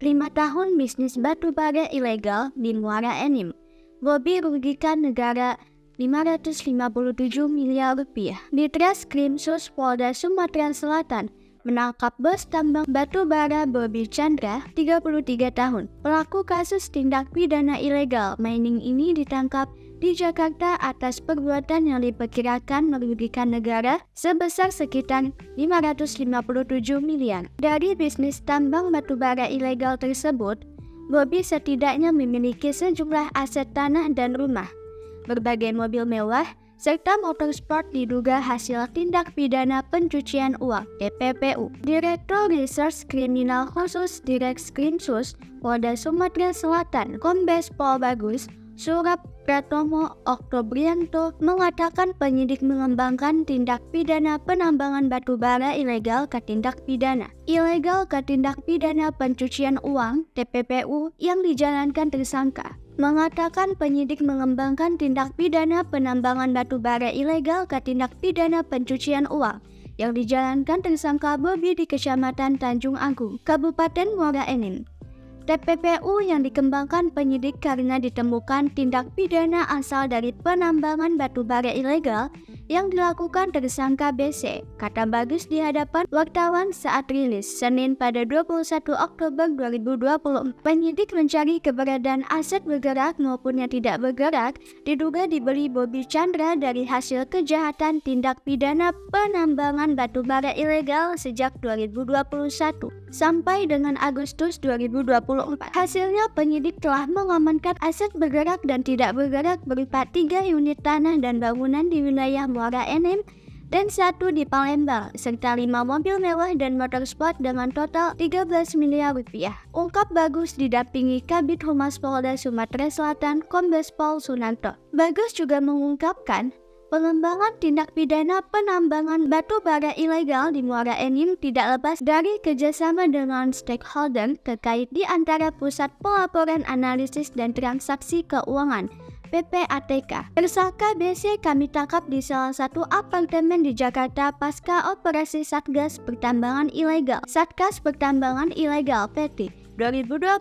5 tahun bisnis batu bara ilegal di Muara Enim. Bobi rugikan negara 557 miliar rupiah. Di Treskrimsus Polda Sumatera Selatan menangkap bos tambang batu bara Bobi Chandra, 33 tahun. Pelaku kasus tindak pidana ilegal mining ini ditangkap di Jakarta atas perbuatan yang diperkirakan merugikan negara sebesar sekitar 557 miliar. Dari bisnis tambang batu bara ilegal tersebut, Bobi setidaknya memiliki sejumlah aset tanah dan rumah, berbagai mobil mewah, serta motor sport diduga hasil tindak pidana pencucian uang (TPPU). Direktur Reserse Kriminal Khusus Direskrimsus Polda Sumatera Selatan, Kombes Pol Bagus Surapratmo Oktobrianto mengatakan penyidik mengembangkan tindak pidana penambangan batu bara ilegal ke tindak pidana ilegal ke tindak pidana pencucian uang (TPPU) yang dijalankan tersangka. Mengatakan penyidik mengembangkan tindak pidana penambangan batu bara ilegal ke tindak pidana pencucian uang yang dijalankan tersangka Bobi di Kecamatan Tanjung Agung, Kabupaten Muara Enim. TPPU yang dikembangkan penyidik karena ditemukan tindak pidana asal dari penambangan batu bara ilegal yang dilakukan tersangka BC, kata Bagus di hadapan wartawan saat rilis Senin pada 21 Oktober 2024. Penyidik mencari keberadaan aset bergerak maupun yang tidak bergerak diduga dibeli Bobi Chandra dari hasil kejahatan tindak pidana penambangan batu bara ilegal sejak 2021 sampai dengan Agustus 2024. Hasilnya penyidik telah mengamankan aset bergerak dan tidak bergerak berupa 3 unit tanah dan bangunan di wilayah Muara Enim dan 1 di Palembang, serta 5 mobil mewah dan motor sport dengan total 13 miliar rupiah. Ungkap Bagus didampingi Kabid Humas Polda Sumatera Selatan, Kombes Pol Sunanto. Bagus juga mengungkapkan pengembangan tindak pidana penambangan batu bara ilegal di Muara Enim tidak lepas dari kerjasama dengan stakeholder terkait di antara Pusat Pelaporan Analisis dan Transaksi Keuangan (PPATK). Tersangka BC kami tangkap di salah satu apartemen di Jakarta pasca operasi Satgas Pertambangan Ilegal Satgas Pertambangan Ilegal PT 2024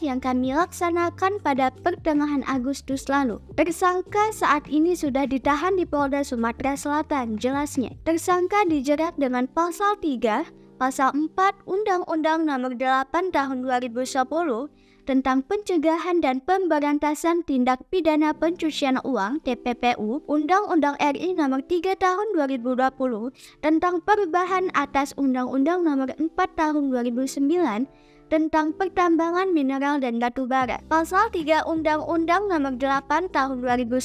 yang kami laksanakan pada pertengahan Agustus lalu. Tersangka saat ini sudah ditahan di Polda Sumatera Selatan, jelasnya. Tersangka dijerat dengan Pasal 3, Pasal 4 Undang-Undang Nomor 8 Tahun 2010 tentang Pencegahan dan Pemberantasan Tindak Pidana Pencucian Uang (TPPU), Undang-Undang RI Nomor 3 Tahun 2020 tentang perubahan atas Undang-Undang Nomor 4 Tahun 2009 tentang pertambangan mineral dan batu bara, Pasal 3 Undang-Undang Nomor 8 Tahun 2010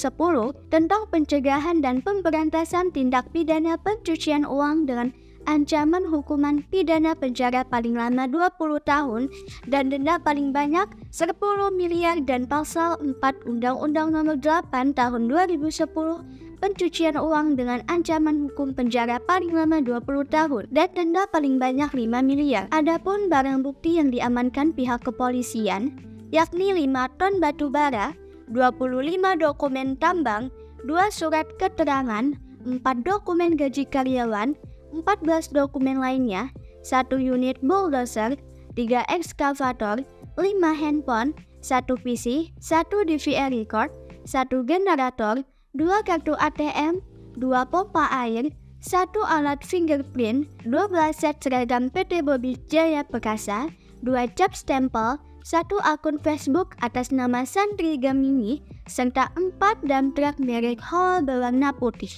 tentang pencegahan dan pemberantasan tindak pidana pencucian uang dengan ancaman hukuman pidana penjara paling lama 20 tahun dan denda paling banyak 10 miliar dan Pasal 4 Undang-Undang Nomor 8 Tahun 2010 pencucian uang dengan ancaman hukum penjara paling lama 20 tahun dan denda paling banyak 5 miliar. Adapun barang bukti yang diamankan pihak kepolisian yakni 5 ton batu bara, 25 dokumen tambang, 2 surat keterangan, 4 dokumen gaji karyawan, 14 dokumen lainnya, 1 unit bulldozer, 3 ekskavator, 5 handphone, 1 PC, 1 DVR record, 1 generator, 2 kartu ATM, 2 pompa air, 1 alat fingerprint, 12 set seragam PT Bobi Jaya Perkasa, 2 cap stempel, 1 akun Facebook atas nama Sandri Gamini, serta 4 dump truck merek Hall berwarna putih.